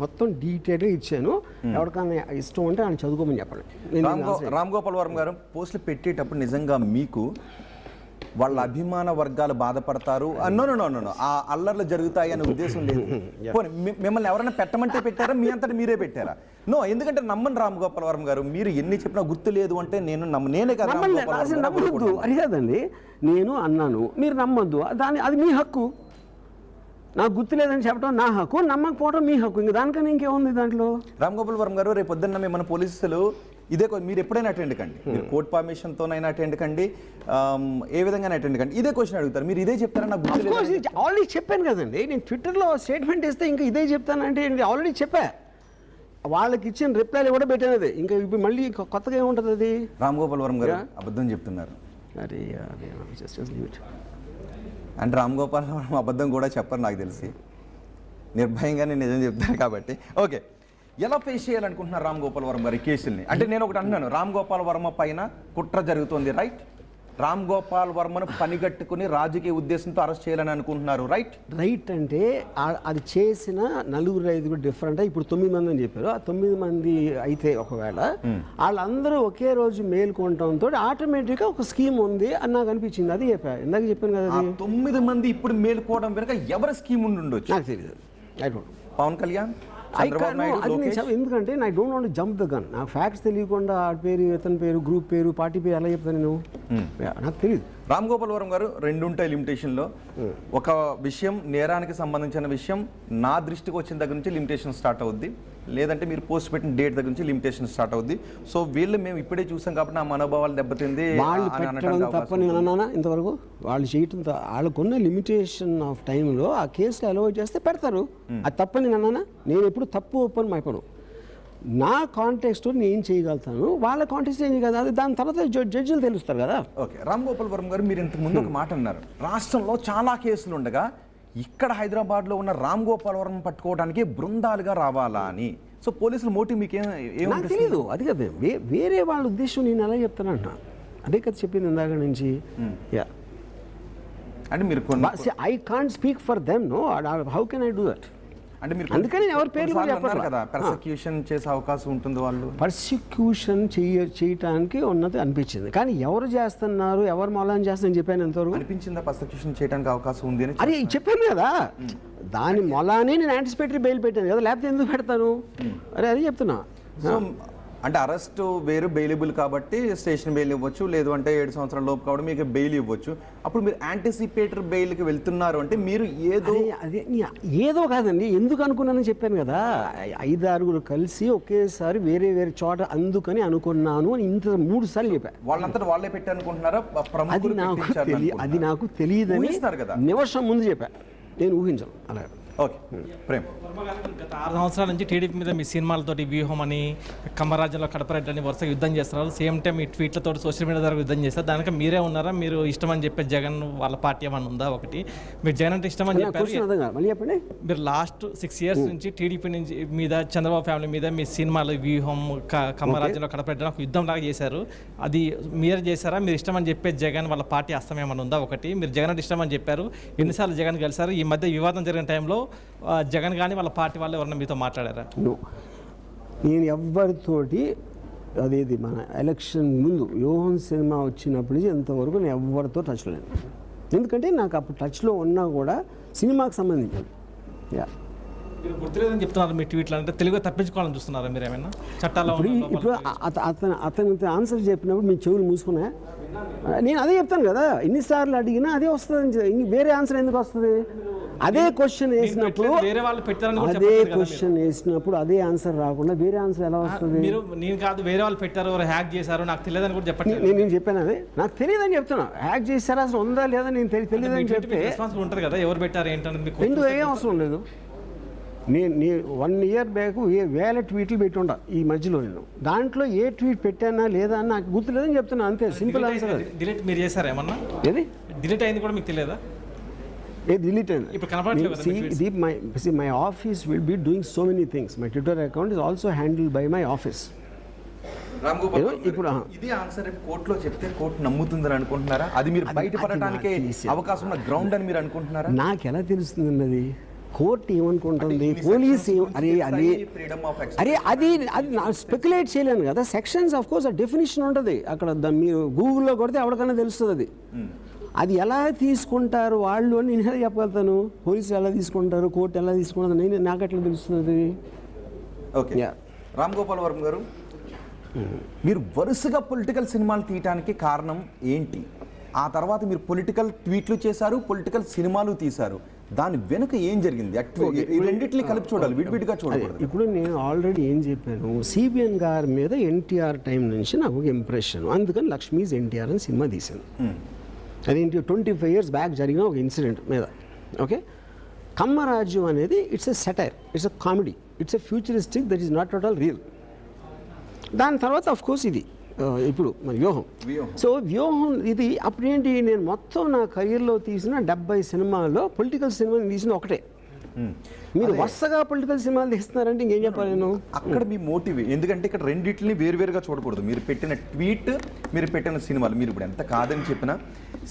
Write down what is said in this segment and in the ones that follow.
మొత్తం డీటెయిల్గా ఇచ్చాను. ఎవరికైనా ఇష్టం ఉంటే ఆయన చదువుకోమని చెప్పండి. రామ్ గోపాల్ వర్మ గారు పోస్టులు పెట్టేటప్పుడు నిజంగా మీకు వాళ్ళ అభిమాన వర్గాలు బాధపడతారు నో ఆ అల్లర్లు జరుగుతాయి అనే ఉద్దేశం లేదు. మిమ్మల్ని ఎవరైనా పెట్టమంటే పెట్టారా, మీ అంతటా మీరే పెట్టారా? నో, ఎందుకంటే నమ్మని రామ్ గోపాల్ వర్మ గారు, మీరు ఎన్ని చెప్పినా గుర్తు లేదు అంటే నేనే కదా నమ్మద్దు అని కాదండి, నేను అన్నాను, మీరు నమ్మద్దు, అది మీ హక్కు. నాకు గుర్తు లేదని చెప్పడం నా హక్కు, నమ్మకపోవడం మీ హక్కు. ఇంకా దానికన్నా ఇంకేముంది దాంట్లో? రామ్ గోపాల్ వర్మ గారు, రేపు పొద్దున్న మిమ్మల్ని పోలీసులు ఇదే మీరు ఎప్పుడైనా అటెండ్ కండి, మీరు కోర్ట్ పర్మిషన్తోనైనా అటెండ్ కండి, ఏ విధంగా అటెండ్ కండి, ఇదే క్వశ్చన్ అడుగుతారు, మీరు ఇదే చెప్తారా? నాకు ఆల్రెడీ చెప్పాను కదండి, నేను ట్విట్టర్లో స్టేట్మెంట్ ఇస్తే ఇంకా ఇదే చెప్తానంటే ఆల్రెడీ చెప్పా. వాళ్ళకి ఇచ్చిన రిప్లైలు కూడా పెట్టాను. ఇంకా ఇప్పుడు మళ్ళీ కొత్తగా ఏముంటుంది అది? రామ్ గోపాల్ వర్మ గారు అబద్ధం చెప్తున్నారు. అరే అంటే రామ్ గోపాల్ వర్మ అబద్ధం కూడా చెప్పరు నాకు తెలిసి, నిర్భయంగానే నిజం చెప్తారు కాబట్టి. ఓకే, ఎలా ఫేస్ చేయాలనుకుంటున్నారు రామ్ గోపాల్ వర్మ గారి కేసుల్ని? అంటే నేను ఒకటి అంటున్నాను, రామ్ గోపాల్ వర్మ పైన కుట్ర జరుగుతుంది, రైట్? రామ్ గోపాల్ వర్మను పనిగట్టుకుని రాజకీయ ఉద్దేశంతో అరెస్ట్ చేయాలని అనుకుంటున్నారు, రైట్ అంటే అది చేసిన 4-5 డిఫరెంట్. ఇప్పుడు 9 మంది అని చెప్పారు. ఆ 9 మంది అయితే ఒకవేళ వాళ్ళందరూ ఒకే రోజు మేల్కొనడంతో ఆటోమేటిక్గా ఒక స్కీమ్ ఉంది అని నాకు అనిపించింది. అది ఇందాక చెప్పాను కదా, 9 మంది ఇప్పుడు మేల్కోవడం వెనుక ఎవరి స్కీమ్ ఉండి ఉండొచ్చు నాకు తెలియదు. పవన్ కళ్యాణ్, ఎందుకంటే నాకు don't want jump the gun. నాకు ఫ్యాక్ట్స్ తెలియకుండా ఆ పేరు, ఇతని పేరు, గ్రూప్ పేరు, పార్టీ పేరు ఎలా చెప్తాను నేను? నాకు తెలియదు. రామ్ గోపాల్ వర్మ గారు, 2 ఉంటాయి లిమిటేషన్లో. ఒక విషయం నేరానికి సంబంధించిన విషయం నా దృష్టికి వచ్చిన దగ్గర నుంచి లిమిటేషన్ స్టార్ట్ అవుద్ది, లేదంటే మీరు పోస్ట్ పెట్టిన డేట్ దగ్గర నుంచి లిమిటేషన్ స్టార్ట్ అవుద్ది. సో వీళ్ళు మేము ఇప్పుడే చూసాం కాబట్టి నా మనోభావాలు దెబ్బతింది. వాళ్ళు పెట్టడం తప్పని అన్నానా ఇంతవరకు? వాళ్ళు చేయటం వాళ్ళకున్న లిమిటేషన్ ఆఫ్ టైంలో ఆ కేసులు అలౌ చేస్తే పెడతారు. అది తప్పని అన్నానా? నేను ఎప్పుడు తప్పు ఒప్పని మైపను. నా కాంటెక్స్ట్ నేను చేయగలుగుతాను, వాళ్ళ కాంటెక్స్ట్ ఏం కదా, అది దాని తర్వాత జడ్జిలు తెలుస్తారు కదా. ఓకే, రామ్ గోపాల్ వర్మ గారు, మీరు ఇంతకు ముందు ఒక మాట అన్నారు, రాష్ట్రంలో చాలా కేసులు ఉండగా ఇక్కడ హైదరాబాద్లో ఉన్న రామ్ గోపాల్ వర్మ పట్టుకోవడానికి బృందాలుగా రావాలా అని. సో పోలీసుల మోటివ్ మీకు నాకు తెలియదు. అది కదా వేరే వాళ్ళ ఉద్దేశం. నేను ఎలా చెప్తానంట, అదే కదా చెప్పింది ఇందాక నుంచి. అంటే మీరు I can't speak for them, no, how can I do that? అంటే మీరు అందుకని ఎవరి పేర్లు చెప్పారు కదా, పర్సిక్యూషన్ చేసే అవకాశం ఉంటుంది. వాళ్ళు పర్సిక్యూషన్ చేయటానికి ఉన్నది అనిపించింది, కానీ ఎవరు చేస్తున్నారు, ఎవరు మూలం చేస్తారని చెప్పాను ఎంతవరకు అనిపించిందా? పర్సిక్యూషన్ చేయడానికి అవకాశం ఉంది అని అరే చెప్పాను కదా, దాని మొలానే నేను యాంటిసిపేటరీ బెయిల్ పెట్టాను కదా, లేకపోతే ఎందుకు పెడతాను? అరే అది చెప్తున్నా. సో అంటే అరెస్ట్ వేరు, బెయిలబుల్ కాబట్టి స్టేషన్ బెయిల్ ఇవ్వచ్చు, లేదు అంటే 7 సంవత్సరాల లోపు కాబట్టి మీకు బెయిల్ ఇవ్వచ్చు. అప్పుడు మీరు యాంటిసిపేటరీ బెయిల్కి వెళ్తున్నారు అంటే మీరు ఏదో కాదండి, ఎందుకు అనుకున్నానని చెప్పాను కదా, 5-6 కలిసి ఒకేసారి వేరే వేరే చోట అందుకని అనుకున్నాను అని 3 సార్లు చెప్పాను. వాళ్ళంతా వాళ్ళే పెట్టారు అనుకుంటున్నారా? అది నాకు తెలియదని నిమిషం ముందు చెప్పాను, నేను ఊహించాను అలా. ఓకే, ప్రేమ్, గత 6 సంవత్సరాల నుంచి టీడీపీ మీద మీ సినిమాలతోటి వ్యూహం అని, కమ్మరాజ్యంలో కడపరెడ్డి అని వరుసగా యుద్ధం చేస్తున్నారు. సేమ్ టైం ఈ ట్వీట్లతో సోషల్ మీడియా ద్వారా యుద్ధం చేస్తారు. దానికి మీరే ఉన్నారా? మీరు ఇష్టం అని చెప్పే జగన్ వాళ్ళ పార్టీ ఏమన్నా ఉందా? ఒకటి, మీరు జగన్ అంటే ఇష్టం అని చెప్పారు. మీరు లాస్ట్ 6 years నుంచి టీడీపీ నుంచి మీద, చంద్రబాబు ఫ్యామిలీ మీద మీ సినిమాలు వ్యూహం, కమ్మరాజ్యంలో కడపరెడ్డి ఒక యుద్ధం లాగా చేశారు. అది మీరే చేశారా? మీరు ఇష్టం అని చెప్పే జగన్ వాళ్ళ పార్టీ అస్తం ఏమన్నా ఉందా? ఒకటి, మీరు జగన్ అంటే ఇష్టం అని చెప్పారు, ఎన్నిసార్లు జగన్ కలిసారు? ఈ మధ్య వివాదం జరిగిన టైంలో జగన్ కానీ వాళ్ళ పార్టీ వాళ్ళు ఎవరన్నా మీతో మాట్లాడారా? నేను ఎవరితోటి, అదేది మన ఎలక్షన్ ముందు వ్యూహం సినిమా వచ్చినప్పటి నుంచి ఎంతవరకు నేను ఎవరితో టచ్లో లేను. ఎందుకంటే నాకు అప్పుడు టచ్లో ఉన్నా కూడా సినిమాకి సంబంధించింది. గుర్తులేదని చెప్తున్నారు మీ ట్వీట్లు, అంటే తెలుగుగా తప్పించుకోవాలని చూస్తున్నారా మీరు ఏమైనా చట్టాలు? ఇప్పుడు అతనికి ఆన్సర్ చెప్పినప్పుడు మీ చెవులు మూసుకున్నా, నేను అదే చెప్తాను కదా, ఎన్నిసార్లు అడిగినా అదే వస్తుంది, వేరే ఆన్సర్ ఎందుకు వస్తుంది? అదే క్వశ్చన్ వేసినప్పుడు అదే ఆన్సర్ రాకుండా వేరే ఆన్సర్ ఎలా వస్తుంది? నేను కాదు, వేరే వాళ్ళు పెట్టారు, హ్యాక్ చేశారు, నాకు తెలియదని కూడా చెప్పండి. నేను చెప్పాను అదే, నాకు తెలియదని చెప్తున్నా. హ్యాక్ చేశారా, అసలు ఉందా లేదా నేను తెలియదని చెప్తే ఉంటుంది కదా, ఎవరు పెట్టారు ఏంటనేది ఎందుకు ఏం అవసరం లేదు. నేను 1 year బ్యాక్ వేల ట్వీట్లు పెట్టి ఉండా ఈ మధ్యలో, నేను దాంట్లో ఏ ట్వీట్ పెట్టానా లేదా అని నాకు గుర్తులేదని చెప్తున్నా, అంతే, సింపుల్ ఆన్సర్. డిలీట్ మీరు చేశారా ఏమన్నా? ఏది డిలీట్ అయింది కూడా మీకు తెలియదా? డిలీట్ అయింది. My office will be doing so many things. My Twitter account is also handled by my office. ఇప్పుడు ఇది ఆన్సర్ కోర్టులో చెప్తే కోర్టు నమ్ముతుందని అనుకుంటున్నారా? అది మీరు బయటపడటానికి అవకాశం ఉన్న గ్రౌండ్ అని మీరు అనుకుంటున్నారా? నాకు ఎలా తెలుస్తుంది అన్నది? కోర్టు ఏమనుకుంటుంది, పోలీస్ అరే అది ఫ్రీడమ్ ఆఫ్ అరే అది అది నా స్పెక్యులేట్ చేయలేను కదా. సెక్షన్స్ ఆఫ్ కోర్స్ ఆ డెఫినేషన్ ఉంటుంది అక్కడ. మీరు గూగుల్లో కొడితే ఎవరికైనా తెలుస్తుంది అది. అది ఎలా తీసుకుంటారు వాళ్ళు అని నేను ఎలా చెప్పగలుగుతాను? పోలీసులు ఎలా తీసుకుంటారు, కోర్టు ఎలా తీసుకుంటారు, నాకు ఎట్లా తెలుస్తుంది? ఓకే, రామ్ గోపాల్ వర్మ గారు, మీరు వరుసగా పొలిటికల్ సినిమాలు తీయటానికి కారణం ఏంటి? ఆ తర్వాత మీరు పొలిటికల్ ట్వీట్లు చేశారు, పొలిటికల్ సినిమాలు తీశారు. దాని వెనుక ఏం జరిగింది? ఈ రెండింటిని కలిపి చూడాలి, విడివిడిగా చూడాలి. ఇప్పుడు నేను ఆల్రెడీ ఏం చెప్పాను, సిబిఎన్ గారి మీద ఎన్టీఆర్ టైం నుంచి నాకు ఒక ఇంప్రెషన్, అందుకని లక్ష్మీస్ ఎన్టీఆర్ అని సినిమా తీశాను. అదేంటి 25 years బ్యాక్ జరిగిన ఒక ఇన్సిడెంట్ మీద. ఓకే, కమ్మరాజ్యం అనేది it's a satire, it's a comedy, it's a futuristic, that is not at all real. దాని తర్వాత ఆఫ్ కోర్స్ ఇది ఇప్పుడు మరి వ్యూహం. సో వ్యూహం ఇది అప్పుడేంటి, నేను మొత్తం నా కెరీర్లో తీసిన 70 సినిమాల్లో పొలిటికల్ సినిమా తీసిన ఒకటే. మీరు వరుసగా పొలిటికల్ సినిమాలు తీస్తున్నారంటే ఇంకేం చెప్పాలి నేను? అక్కడ మీ మోటివ్, ఎందుకంటే ఇక్కడ రెండింటిని వేరువేరుగా చూడకూడదు. మీరు పెట్టిన ట్వీట్, మీరు పెట్టిన సినిమాలు, మీరు ఇప్పుడు ఎంత కాదని చెప్పినా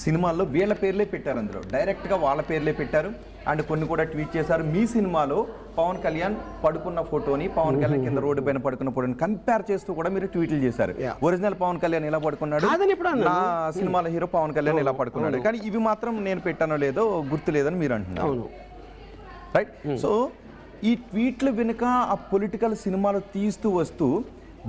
సినిమాల్లో వీళ్ళ పేర్లే పెట్టారు, అందులో డైరెక్ట్గా వాళ్ళ పేర్లే పెట్టారు. అండ్ కొన్ని కూడా ట్వీట్ చేశారు. మీ సినిమాలో పవన్ కళ్యాణ్ పడుకున్న ఫోటోని, పవన్ కళ్యాణ్ కింద రోడ్డు పైన పడుకున్న ఫోటోని కంపేర్ చేస్తూ కూడా మీరు ట్వీట్లు చేశారు. ఒరిజినల్ పవన్ కళ్యాణ్ ఇలా పడుకున్నాడు, నా సినిమాలో హీరో పవన్ కళ్యాణ్ ఇలా పడుకున్నాడు, కానీ ఇవి మాత్రం నేను పెట్టానో లేదో గుర్తు లేదని మీరు అంటున్నారు, రైట్? సో ఈ ట్వీట్ల వెనుక ఆ పొలిటికల్ సినిమాలు తీస్తూ వస్తూ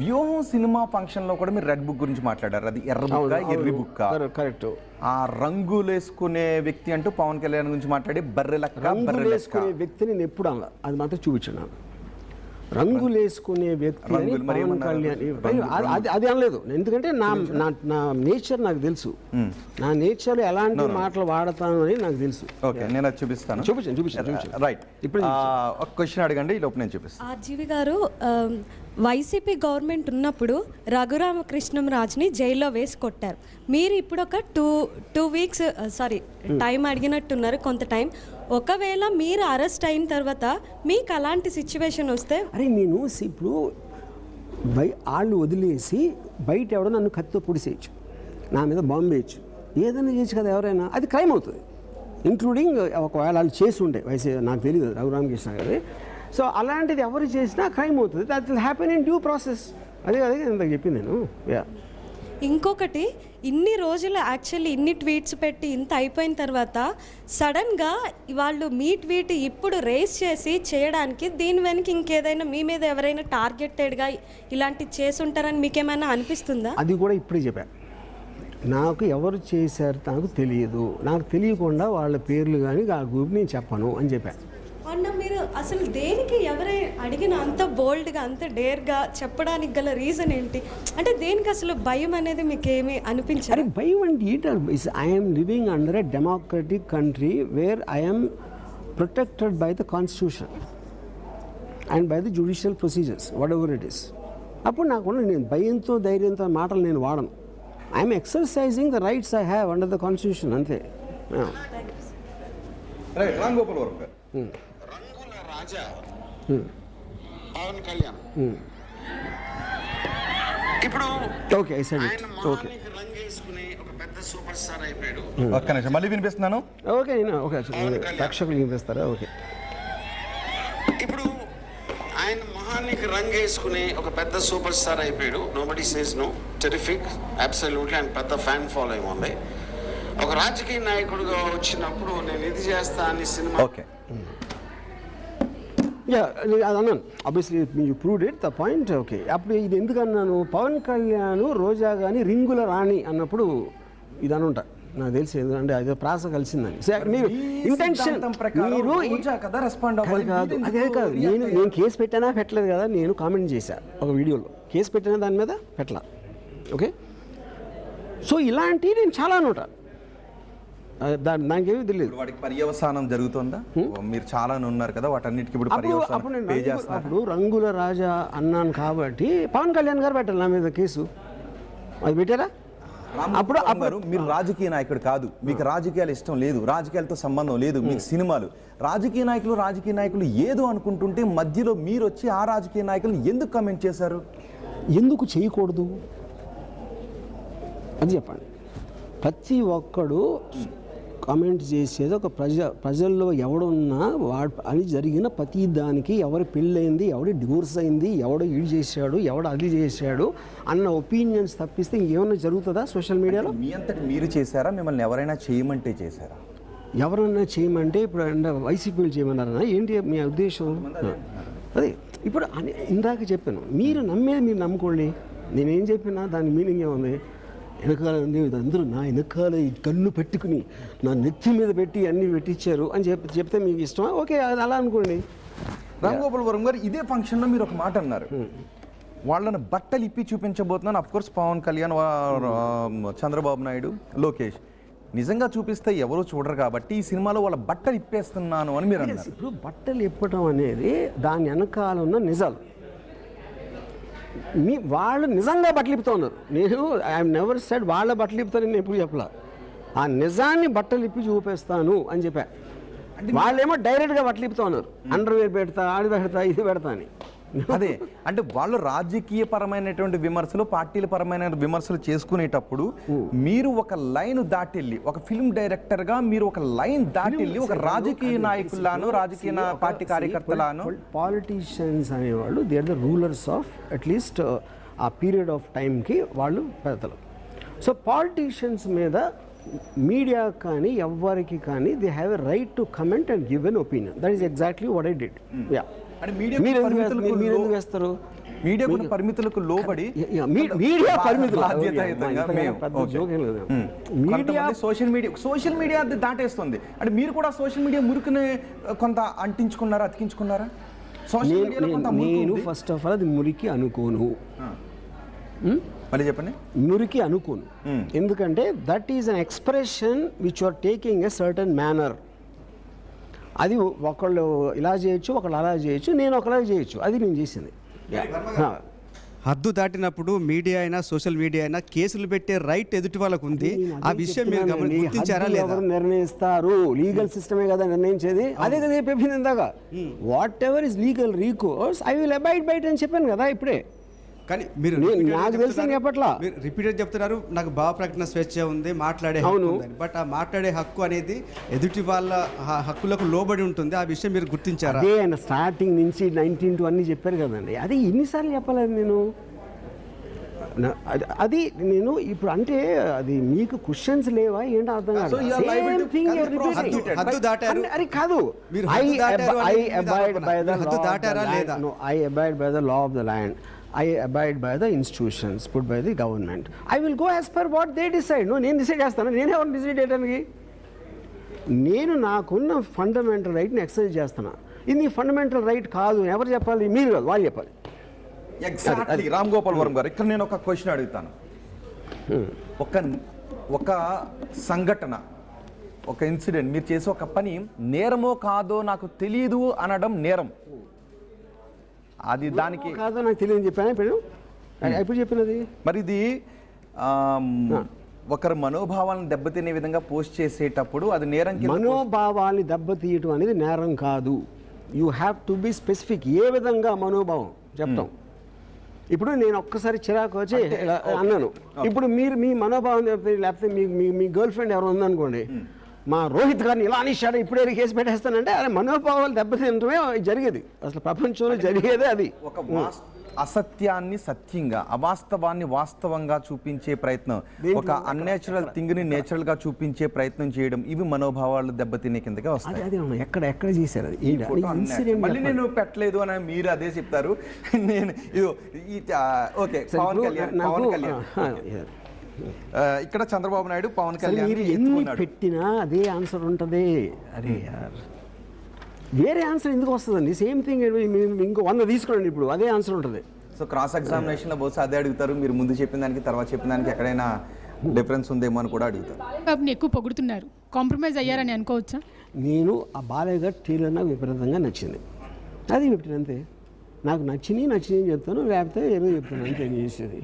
వ్యూహం సినిమా ఫంక్షన్లో కూడా మీరు రెడ్ బుక్ గురించి మాట్లాడారు. అది ఎర్ర బుక్క, ఎర్రి బుక్క, కరెక్ట్. ఆ రంగులు వేసుకునే వ్యక్తి అంటూ పవన్ కళ్యాణ్ గురించి మాట్లాడి రంగులు వేసుకునే వ్యక్తిని నేను ఎప్పుడు అలా అది మాత్రం చూపించాను. రంగులు వేసుకునే వ్యక్తి పవన్ కళ్యాణ్ అది అనలేదు, ఎందుకంటే నా నేచర్ నాకు తెలుసు, నా నేచర్ ఎలాంటి మాటలు వాడతాను అని నాకు తెలుసు. ఓకే, నేను అది చూపిస్తాను. రైట్, ఇప్పుడు ఒక క్వశ్చన్ అడగండి, ఈ లోపు నేను చూపిస్తాను. ఆర్జీవి గారు, వైసీపీ గవర్నమెంట్ ఉన్నప్పుడు రఘురామకృష్ణంరాజుని జైల్లో వేసి కొట్టారు. మీరు ఇప్పుడు ఒక టూ వీక్స్ టైం అడిగినట్టున్నారు, కొంత టైం. ఒకవేళ మీరు అరెస్ట్ అయిన తర్వాత మీకు అలాంటి సిచ్యువేషన్ వస్తే, అరే నేను ఇప్పుడు వాళ్ళు వదిలేసి బయట ఎవడో నన్ను కత్తితో పొడిసేయచ్చు, నా మీద బాంబు వేయచ్చు, ఏదైనా చేయొచ్చు కదా ఎవరైనా, అది క్రైమ్ అవుతుంది. ఇంక్లూడింగ్ ఒకవేళ వాళ్ళు చేసి ఉంటే నాకు తెలియదు రఘురామకృష్ణ గారి. సో అలాంటిది ఎవరు చేసినా క్రైమ్ అవుతుంది. That will happen in due process. అదే ఇంతకు చెప్పింది నేను. ఇంకొకటి, ఇన్ని రోజులు యాక్చువల్లీ ఇన్ని ట్వీట్స్ పెట్టి ఇంత అయిపోయిన తర్వాత సడన్గా వాళ్ళు మీ ట్వీట్ ఇప్పుడు రేస్ చేసి చేయడానికి దీని వెనక ఇంకేదైనా మీ మీద ఎవరైనా టార్గెటెడ్గా ఇలాంటివి చేసి ఉంటారని మీకేమైనా అనిపిస్తుందా? అది కూడా ఇప్పుడే చెప్పాను. నాకు ఎవరు చేశారు నాకు తెలియదు, నాకు తెలియకుండా వాళ్ళ పేర్లు కానీ ఆ గ్రూప్ నేను చెప్పను అని చెప్పాను. అన్న, మీరు అసలు దేనికి ఎవరై అడిగిన అంత బోల్డ్గా, అంత డేర్గా చెప్పడానికి గల రీజన్ ఏంటి? అంటే దేనికి అసలు భయం అనేది మీకు ఏమి అనిపించారు? అరే భయం అంటే I'm living under a democratic country where I'm protected by the constitution and by the judicial procedures what ever it is. అప్పుడు నాకు నేను భయంతో ధైర్యంతో మాటలు నేను వాడను. I'm exercising the rights I have under the constitution, అంతే. రామ్ గోపాల్ వర్మ గారు, రంగుల రాజా పవన్ కళ్యాణ్ ఇప్పుడు రంగేసుకుని ఒక పెద్ద సూపర్ స్టార్ అయిపోయాడు. ఒక్క నిమిషం మళ్ళీ వినిపిస్తున్నాను. ఓకే ప్రేక్షకులు వినిపిస్తారా? ఓకే, ఇప్పుడు ఆయన మొహానికి రంగేసుకుని ఒక పెద్ద సూపర్ స్టార్ అయిపోయాడు. Nobody says no, terrific, absolutely. ఆయన పెద్ద ఫ్యాన్ ఫాలోయింగ్ ఉంది. ఒక రాజకీయ నాయకుడిగా వచ్చినప్పుడు నేను ఇది చేస్తా అని సినిమా. ఓకే, అది అన్నాను. Obviously you proved it the point. Okay, అప్పుడు ఇది ఎందుకు అన్నాను, పవన్ కళ్యాణ్ రోజా కానీ రింగుల రాణి అన్నప్పుడు ఇది అనుంటా నాకు తెలిసి, ఎందుకంటే అదే ప్రాస కలిసిందని. మీరు ఇంటెన్షన్ అదే కాదు, నేను కేసు పెట్టానా పెట్టలేదు కదా, నేను కామెంట్ చేశాను ఒక వీడియోలో, కేసు పెట్టినా దాని మీద పెట్టలా. ఓకే, సో ఇలాంటివి నేను చాలా అనుంటా, నాకేమీ తెలియదు. వాటికి పర్యవసానం జరుగుతుందా? మీరు చాలా ఉన్నారు కదా, వాటన్నిటికీ అప్పుడు రంగుల రాజా అన్నాను కాబట్టి పవన్ కళ్యాణ్ గారు పెట్టాలి నా మీద కేసు, అది పెట్టారా? అప్పుడు మీరు రాజకీయ నాయకుడు కాదు, మీకు రాజకీయాలు ఇష్టం లేదు, రాజకీయాలతో సంబంధం లేదు, మీకు సినిమాలు. రాజకీయ నాయకులు ఏదో అనుకుంటుంటే మధ్యలో మీరు వచ్చి ఆ రాజకీయ నాయకులను ఎందుకు కామెంట్ చేశారు? ఎందుకు చేయకూడదు అది చెప్పండి. ప్రతి ఒక్కడు కామెంట్ చేసేది ఒక ప్రజల్లో ఎవడున్నా అని జరిగిన ప్రతి దానికి ఎవరి పెళ్ళయింది, ఎవడి డివోర్స్ అయింది, ఎవడో ఈడు చేశాడు, ఎవడు అది చేశాడు అన్న ఒపీనియన్స్ తప్పిస్తే ఇంకేమన్నా జరుగుతుందా సోషల్ మీడియాలో? మీ అంతటి మీరు చేశారా, మిమ్మల్ని ఎవరైనా చేయమంటే చేశారా? ఎవరన్నా చేయమంటే ఇప్పుడు వైసీపీలు చేయమన్నారన్నా ఏంటి మీ ఉద్దేశం? అదే ఇప్పుడు ఇందాక చెప్పాను, మీరు నమ్మేది మీరు నమ్ముకోండి. నేనేం చెప్పినా దాని మీనింగ్ ఏముంది? వెనకాల అందరూ నా వెనకాల ఈ కన్ను పెట్టుకుని నా నెత్తి మీద పెట్టి అన్నీ పెట్టించారు అని చెప్తే మీకు ఇష్టమా? ఓకే, అది అలా అనుకోండి. రామ్ గోపాల్ వర్మ గారు ఇదే ఫంక్షన్లో మీరు ఒక మాట అన్నారు, వాళ్ళని బట్టలు ఇప్పి చూపించబోతున్నాను. అఫ్ కోర్స్ పవన్ కళ్యాణ్, చంద్రబాబు నాయుడు, లోకేష్ నిజంగా చూపిస్తే ఎవరూ చూడరు కాబట్టి ఈ సినిమాలో వాళ్ళ బట్టలు ఇప్పేస్తున్నాను అని మీరు అన్నారు. ఇప్పుడు బట్టలు ఇప్పటం అనేది దాని వెనకాల ఉన్న నిజాలు. వాళ్ళు నిజంగా బట్టలు ఇప్పుతూ ఉన్నారు. నేను ఐఎమ్ నెవర్ సెడ్ వాళ్ళ బట్టలు ఇప్పుతారని నేను ఎప్పుడు చెప్పలా. ఆ నిజాన్ని బట్టలు ఇప్పి చూపిస్తాను అని చెప్పా. వాళ్ళేమో డైరెక్ట్గా బట్టలు ఇప్పుతూ ఉన్నారు, అండర్వేర్ పెడతా, ఆడి పెడతా, ఇది పెడతా అని. అదే అంటే వాళ్ళు రాజకీయ పరమైనటువంటి విమర్శలు, పార్టీల పరమైన విమర్శలు చేసుకునేటప్పుడు మీరు ఒక లైన్ దాటెళ్ళి, ఒక ఫిల్మ్ డైరెక్టర్ గా మీరు ఒక లైన్ దాటెళ్ళి ఒక రాజకీయ నాయకులాను, రాజకీయ పార్టీ కార్యకర్తలాను, పాలిటీషియన్స్ అనేవాళ్ళు they are the rulers of at least ఆ పీరియడ్ ఆఫ్ టైంకి వాళ్ళు పెడతారు. సో పాలిటీషియన్స్ మీద మీడియా కానీ ఎవ్వరికి కానీ they have a right to comment and give an opinion. That is exactly what I did. Yeah, మీరు ఎందుకు వేస్తారు? మీడియా పరిమితులకు లోబడి మీడియా పరిమితులు సోషల్ మీడియా దాటేస్తుంది. అంటే మీరు కూడా సోషల్ మీడియా మురికిని కొంత అంటించుకున్నారా, అతికించుకున్నారా? నేను ఫస్ట్ ఆఫ్ ఆల్ అది మురికి అనుకోను. మళ్ళీ చెప్పండి. మురికి అనుకోను, ఎందుకంటే that is an expression which you are taking a certain manner. అది ఒకళ్ళు ఇలా చేయొచ్చు, ఒకళ్ళు అలా చేయొచ్చు, నేను ఒకలా చేయొచ్చు. అది నేను చేసింది. హద్దు దాటినప్పుడు మీడియా అయినా సోషల్ మీడియా అయినా కేసులు పెట్టే రైట్ ఎదుటి వాళ్ళకు ఉంది. ఆ విషయం మీరు గుర్తించారా లేదా? ఎవరు నిర్ణయిస్తారు? లీగల్ సిస్టమే కదా నిర్ణయించేది. అదే కదా చెప్పింది ఇందాక. What ever is legal recourse I will abide by it అని చెప్పాను కదా ఇప్పుడే. కానీ మీరు నాకు తెలిసి చెప్పట్లా, మీరు రిపీటెడ్ చెప్తున్నారు నాకు భావ ప్రకటన స్వేచ్ఛ ఉంది, మాట్లాడే హక్కు ఉంది. బట్ ఆ మాట్లాడే హక్కు అనేది ఎదుటి వాళ్ళ హక్కులకు లోబడి ఉంటుంది. ఆ విషయం మీరు గుర్తించారా? అదే ఆయన స్టార్టింగ్ నుంచి 19 to అన్నీ చెప్పారు కదండి. అది ఎన్నిసార్లు చెప్పలేదు నేను? అది నేను ఇప్పుడు అంటే అది మీకు క్వశ్చన్స్ లేవా ఏంటో అర్థం కాదు. హద్దు దాటారు అది కాదు. I abide by the law of the land. I abide by the institutions put by the government. I will go as per what they decide. No, నేను డిసైడ్ చేస్తాను. నేను ఎవరు డిసైడ్ చేయడానికి? నేను నాకున్న ఫండమెంటల్ రైట్ని ఎక్సర్సైజ్ చేస్తున్నా. ఇది ఫండమెంటల్ రైట్ కాదు. ఎవరు చెప్పాలి? మీరు కాదు, వాళ్ళు చెప్పాలి. ఎగ్జాక్ట్లీ. రామ్ గోపాల్ వర్మ గారు, ఇక్కడ నేను ఒక క్వశ్చన్ అడుగుతాను. ఒక సంఘటన, ఒక ఇన్సిడెంట్, మీరు చేసే ఒక పని నేరమో కాదో నాకు తెలియదు అనడం నేరం. అది దానికి కాదో నాకు తెలియదు చెప్పాను ఇప్పుడు చెప్పినది. మరి ఇది ఒకరి మనోభావాలను దెబ్బతినే విధంగా పోస్ట్ చేసేటప్పుడు అది నేరం. మనోభావాన్ని దెబ్బతీయటం అనేది నేరం కాదు. You have to be specific. ఏ విధంగా మనోభావం చెప్తాం? ఇప్పుడు నేను ఒక్కసారి చిరాకు వచ్చి అన్నాను. ఇప్పుడు మీరు మీ మనోభావం లేకపోతే మీ గర్ల్ ఫ్రెండ్ ఎవరు ఉందనుకోండి, మా రోహిత్ గారిని ఇలా అనేసాడు ఇప్పుడే కేసు పెట్టేస్తానంటే అదే మనోభావాలు దెబ్బతింటమే జరిగేది. అసలు ప్రపంచంలో జరిగేదే అది. ఒక అసత్యాన్ని సత్యంగా, అవాస్తవాన్ని వాస్తవంగా చూపించే ప్రయత్నం, ఒక అన్నేచురల్ థింగ్ని నేచురల్గా చూపించే ప్రయత్నం చేయడం, ఇవి మనోభావాలు దెబ్బతినే కిందగా వస్తాయి. అది ఎక్కడ చేశారు అది? మళ్ళీ నేను పెట్టలేదు అని మీరు అదే చెప్తారు. నేను ఓకే, పవన్ కళ్యాణ్ ఇక్కడ చంద్రబాబు నాయుడు, పవన్ కళ్యాణ్ మీరు ఎన్ని పెట్టినా అదే ఆన్సర్ ఉంటుంది. అరే యార్, వేరే ఆన్సర్ ఎందుకు వస్తుందండి? సేమ్ థింగ్ ఇంకో 100 తీసుకోండి, ఇప్పుడు అదే ఆన్సర్ ఉంటుంది. సో క్రాస్ ఎగ్జామినేషన్లో బహుశా అదే అడుగుతారు. మీరు ముందు చెప్పిన దానికి తర్వాత చెప్పిన దానికి ఎక్కడైనా డిఫరెన్స్ ఉందేమో అని కూడా అడుగుతారు. బాబుని ఎక్కువ పొగుడుతున్నారు, కాంప్రమైజ్ అయ్యారని అనుకోవచ్చా? నేను ఆ బాలయ్య ట్రైలర్ నాకు విపరీతంగా నచ్చింది. అది చెప్తాను అంతే. నాకు నచ్చినాయి అని చెప్తాను, లేకపోతే ఏదో చెప్తాను అంతే. చేసేది.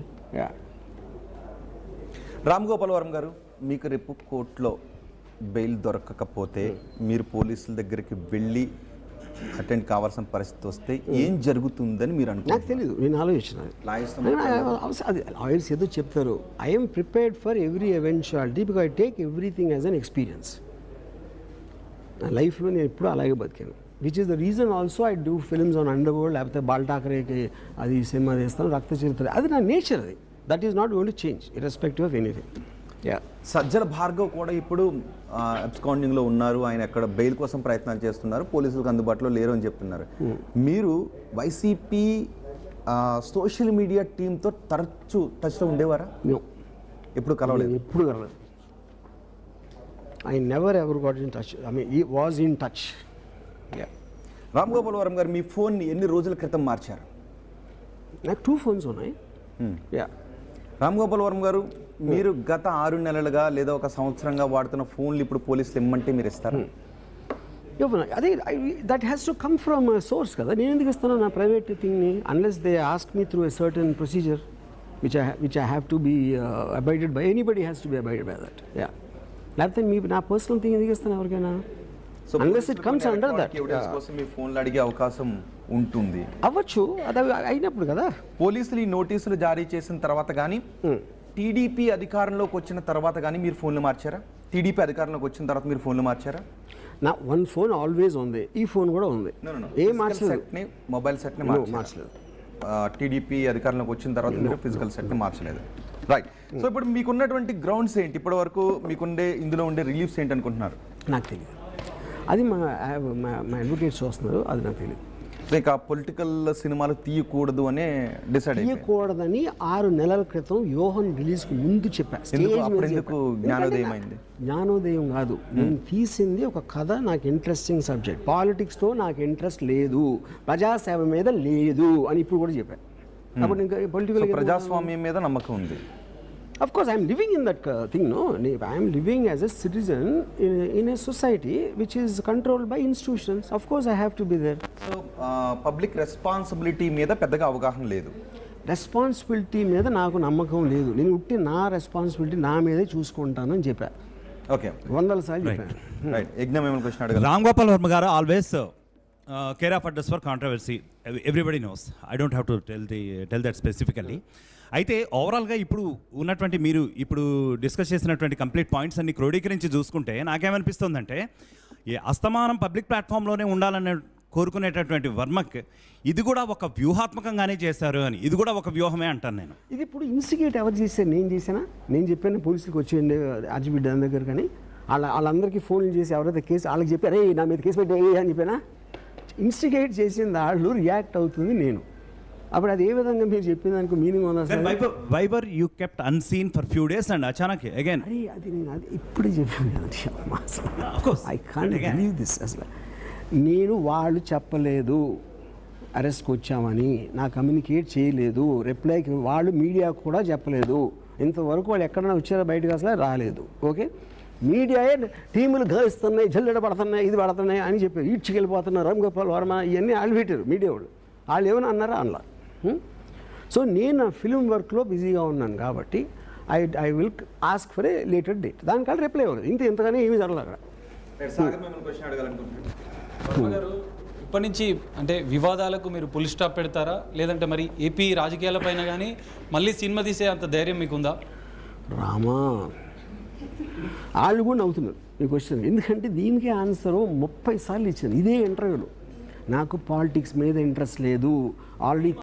రామ్ గోపాల్ వర్మ గారు, మీకు రేపు కోర్టులో బెయిల్ దొరకకపోతే మీరు పోలీసుల దగ్గరికి వెళ్ళి అటెండ్ కావాల్సిన పరిస్థితి వస్తే ఏం జరుగుతుందని మీరు అనుకుంటారు? నాకు తెలీదు, నేను ఆలోచించినాను. లాయర్స్ ఏదో చెప్తారు. I'm prepared for every eventuality because I take everything as an experience. నా లైఫ్లో నేను ఎప్పుడూ అలాగే బతికాను, which is the reason also I do films on underworld, లేకపోతే బాల్టాకరేకి అది సినిమా చేస్తాను, రక్త చరిత్ర, అది నా నేచర్, అది that is not going to change irrespective of anything. Yeah, Sajjala Bhargav కూడా ఇప్పుడు అబ్స్కాండింగ్లో ఉన్నారు, ఆయన ఎక్కడ బెయిల్ కోసం ప్రయత్నాలు చేస్తున్నారు, పోలీసులకు అందుబాటులో లేరు అని చెప్తున్నారు. మీరు వైసీపీ సోషల్ మీడియా టీంతో తరచు టచ్లో ఉండేవారా? నో, ఎప్పుడు కలవలేదు? ఎప్పుడు కలవలేదు. I never ever got in touch, I mean he was in touch. Yeah, Ram Gopal Varma garu మీ ఫోన్ని ఎన్ని రోజుల క్రితం మార్చారు? నాకు 2 phones ఉన్నాయి. యా, రామ్ గోపాల్ వర్మ గారు, మీరు గత 6 నెలలుగా లేదా ఒక సంవత్సరంగా వాడుతున్న ఫోన్లు ఇప్పుడు పోలీసులు ఇమ్మంటే మీరు ఇస్తారా? ఇవ్వను. అదే that has to come from source కదా, నేను ఎందుకు ఇస్తాను నా ప్రైవేట్ థింగ్ని, unless they ask me through a certain procedure which I have to be abided by, anybody has to be abided by that. Yeah, లేకపోతే మీ నా పర్సనల్ థింగ్ ఎందుకు ఇస్తాను ఎవరికైనా, unless it comes under that. కోసం మీ ఫోన్లు అడిగే అవకాశం ఉంటుంది, అవ్వచ్చు, అది అయినప్పుడు కదా. పోలీసులు ఈ నోటీసులు జారీ చేసిన తర్వాత కానీ టీడీపీ అధికారంలోకి వచ్చిన తర్వాత కానీ మీరు ఫోన్లు మార్చారా? టీడీపీ అధికారంలోకి వచ్చిన తర్వాత మీరు ఫోన్లు మార్చారా? నా 1 phone ఆల్వేస్ ఉంది, ఈ ఫోన్ కూడా ఉంది. ఏం మార్చలేదు, మొబైల్ సెట్ని మార్చలేదు. టీడీపీ అధికారంలోకి వచ్చిన తర్వాత మీరు ఫిజికల్ సెట్ని మార్చలేదు. రైట్. సో ఇప్పుడు మీకున్నటువంటి గ్రౌండ్స్ ఏంటి, ఇప్పటి వరకు మీకుండే ఇందులో ఉండే రిలీఫ్స్ ఏంటి అనుకుంటున్నారు? నాకు తెలియదు, అది మా అడ్వకేట్స్ చూస్తున్నారు, అది నాకు తెలియదు. సో ఇక పొలిటికల్ సినిమాలు తీయకూడదు అనే డిసైడ్ తీయకూడదని 6 నెలల క్రితం యోహన్ రిలీజ్కి ముందు చెప్పాను. జ్ఞానోదయం అయింది? జ్ఞానోదయం కాదు, నేను తీసింది ఒక కథ, నాకు ఇంట్రెస్టింగ్ సబ్జెక్ట్, పాలిటిక్స్తో నాకు ఇంట్రెస్ట్ లేదు, ప్రజాసేవ మీద లేదు అని ఇప్పుడు కూడా చెప్పాను. అప్పుడు ఇంకా పొలిటికల్ ప్రజాస్వామ్యం మీద నమ్మకం ఉంది. Of course, I am living in that thing, no? I am living as a citizen in a society which is controlled by institutions. Of course, I have to be there. So public responsibility మీద పెద్దగా అవగాహన లేదు. Responsibility మీద నాకు నమ్మకం లేదు, నేను ఉట్టి నా రెస్పాన్సిబిలిటీ నా మీదే చూసుకుంటాను అని చెప్పా. ఓకే, 100 సార్లు చెప్పాను. రైట్. యజ్ఞం ఏమైనా క్వశ్చన్ అడగాలి? రామ్ గోపాల్ వర్మ గారు always care of address for controversy, everybody knows, I don't have to tell that specifically. అయితే ఓవరాల్గా ఇప్పుడు ఉన్నటువంటి మీరు ఇప్పుడు డిస్కస్ చేసినటువంటి కంప్లీట్ పాయింట్స్ అన్ని క్రోడీకరించి చూసుకుంటే నాకేమనిపిస్తుందంటే, ఈ అస్తమానం పబ్లిక్ ప్లాట్ఫామ్లోనే ఉండాలనే కోరుకునేటటువంటి వర్మక్ ఇది కూడా ఒక వ్యూహాత్మకంగానే చేశారు అని, ఇది కూడా ఒక వ్యూహమే అంటాను నేను. ఇది ఇప్పుడు ఇన్సిగేట్ ఎవరు చేశారు? నేను చేశానా? నేను చెప్పాను పోలీసులకు వచ్చేయండి ఆర్జీబీ డ్యామ్ దగ్గర, కానీ వాళ్ళందరికీ ఫోన్లు చేసి ఎవరైతే కేసు వాళ్ళకి చెప్పారు, ఏ నా మీద కేసు పెట్టే అని చెప్పానా? ఇన్స్టిగేట్ చేసిన వాళ్ళు రియాక్ట్ అవుతుంది నేను. అప్పుడు అది ఏ విధంగా మీరు చెప్పిన దానికి మీనింగ్ ఉందా sir? Viber you kept unseen for few days and అచానక్ అగైన్. అది నేను అది ఇప్పుడే చెప్పాను కదండి, ఐ కాంట్ బిలీవ్ దిస్. అసలు నేను వాళ్ళు చెప్పలేదు అరెస్ట్కి వచ్చామని, నా కమ్యూనికేట్ చేయలేదు, రిప్లైకి వాళ్ళు మీడియాకు కూడా చెప్పలేదు, ఇంతవరకు వాళ్ళు ఎక్కడైనా వచ్చారో బయటకు అసలు రాలేదు. ఓకే, మీడియాయే టీములు గేస్తున్నాయి, జల్లెడ పడుతున్నాయి, ఇది పడుతున్నాయి అని చెప్పారు, ఈడ్చుకెళ్ళిపోతున్నారు రామ్ గోపాల్ వర్మ, ఇవన్నీ వాళ్ళు పెట్టారు మీడియా వాళ్ళు ఏమైనా అన్నారా అనలా. సో నేను నా ఫిల్మ్ వర్క్లో బిజీగా ఉన్నాను కాబట్టి I will ask for a later date, దానికల్లా రిప్లై అవ్వలేదు, ఇంతగానే ఏమీ జరగలేదు అక్కడ. ఇప్పటి నుంచి అంటే వివాదాలకు మీరు పుల్ స్టాప్ పెడతారా, లేదంటే మరి ఏపీ రాజకీయాలపైన కానీ మళ్ళీ సినిమా తీసే అంత ధైర్యం మీకుందా? రామా, వాళ్ళు కూడా నవ్వుతున్నారు మీ క్వశ్చన్, ఎందుకంటే దీనికి ఆన్సరు 30 సార్లు ఇచ్చాను ఇదే ఇంటర్వ్యూలో. నాకు పాలిటిక్స్ మీద ఇంట్రెస్ట్ లేదు, ఆల్రెడీ